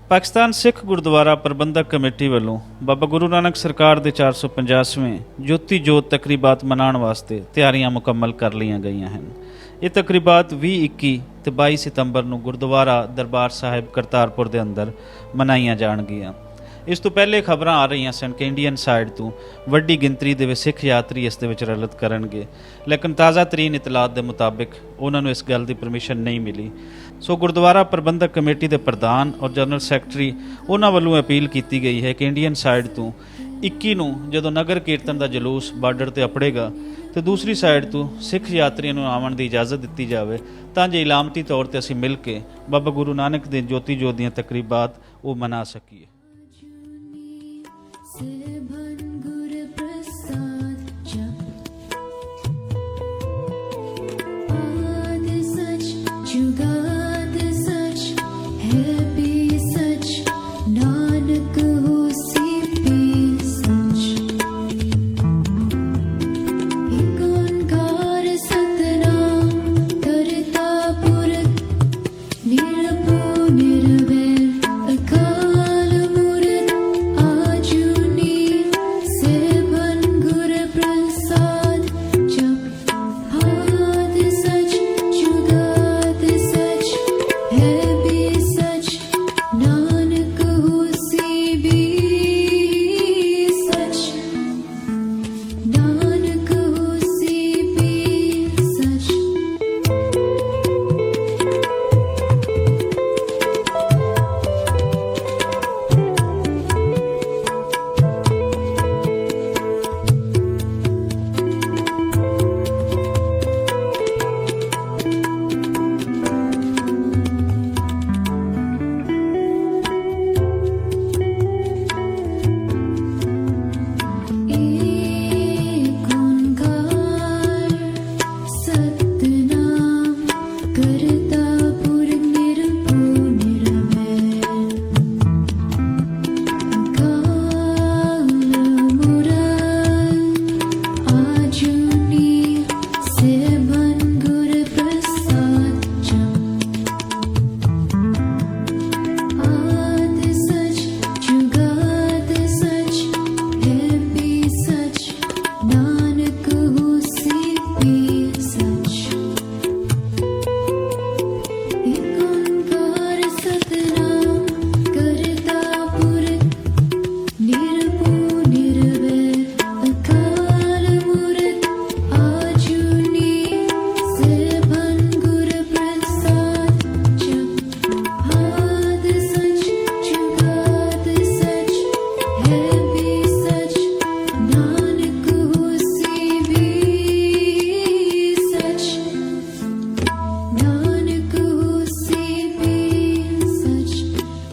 ਪਾਕਿਸਤਾਨ ਸਿੱਖ ਗੁਰਦੁਆਰਾ ਪ੍ਰਬੰਧਕ committee ਵੱਲੋਂ ਬਾਬਾ ਗੁਰੂ ਨਾਨਕ ਸਰਕਾਰ ਦੇ 450ਵੇਂ ਜੋਤੀ ਜੋਤ ਤਕਰੀਬਾਤ ਮਨਾਉਣ ਵਾਸਤੇ ਤਿਆਰੀਆਂ ਮੁਕੰਮਲ ਕਰ ਲਈਆਂ ਗਈਆਂ ਹਨ। ਇਹ ਤਕਰੀਬਾਤ 20, 21 ਤੇ 22 ਸਤੰਬਰ ਨੂੰ ਗੁਰਦੁਆਰਾ ਦਰਬਾਰ ਸਾਹਿਬ ਕਰਤਾਰਪੁਰ ਦੇ ਅੰਦਰ ਮਨਾਈਆਂ ਜਾਣਗੀਆਂ। ਇਸ ਤੋਂ ਪਹਿਲੇ ਖਬਰਾਂ ਆ ਰਹੀਆਂ ਸਨ ਕਿ ਇੰਡੀਅਨ ਸਾਈਡ ਤੋਂ ਵੱਡੀ ਗਿਣਤੀ ਦੇ ਵਿੱਚ ਸਿੱਖ ਯਾਤਰੀ ਇਸ ਦੇ ਵਿੱਚ ਰਲਤ ਕਰਨਗੇ, ਲੇਕਿਨ ਤਾਜ਼ਾ ਤਰੀਨ ਇਤਲਾਤ ਦੇ ਮੁਤਾਬਿਕ ਉਹਨਾਂ ਨੂੰ ਇਸ ਗੱਲ ਦੀ ਪਰਮਿਸ਼ਨ ਨਹੀਂ ਮਿਲੀ। ਸੋ ਗੁਰਦੁਆਰਾ ਪ੍ਰਬੰਧਕ ਕਮੇਟੀ ਦੇ ਪ੍ਰਧਾਨ ਔਰ ਜਨਰਲ ਸੈਕਟਰੀ ਉਹਨਾਂ ਵੱਲੋਂ ਅਪੀਲ ਕੀਤੀ ਗਈ ਹੈ ਕਿ ਇੰਡੀਅਨ ਸਾਈਡ ਤੋਂ 21 ਨੂੰ ਜਦੋਂ ਨਗਰ ਕੀਰਤਨ ਦਾ ਜਲੂਸ ਬਾਰਡਰ ਤੇ ਅਪੜੇਗਾ ਤੇ ਦੂਸਰੀ ਸਾਈਡ ਤੋਂ ਸਿੱਖ ਯਾਤਰੀਆਂ ਨੂੰ ਆਉਣ ਦੀ ਇਜਾਜ਼ਤ ਦਿੱਤੀ ਜਾਵੇ ਤਾਂ ਜੇ ਇਲਾਮਤੀ ਤੌਰ ਤੇ ਅਸੀਂ ਮਿਲ ਕੇ ਬਾਬਾ ਗੁਰੂ ਨਾਨਕ ਦੇ ਜੋਤੀ ਜੋਤ ਦੀਆਂ ਤਕਰੀਬਾਤ ਉਹ ਮਨਾ ਸਕੀਏ।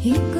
He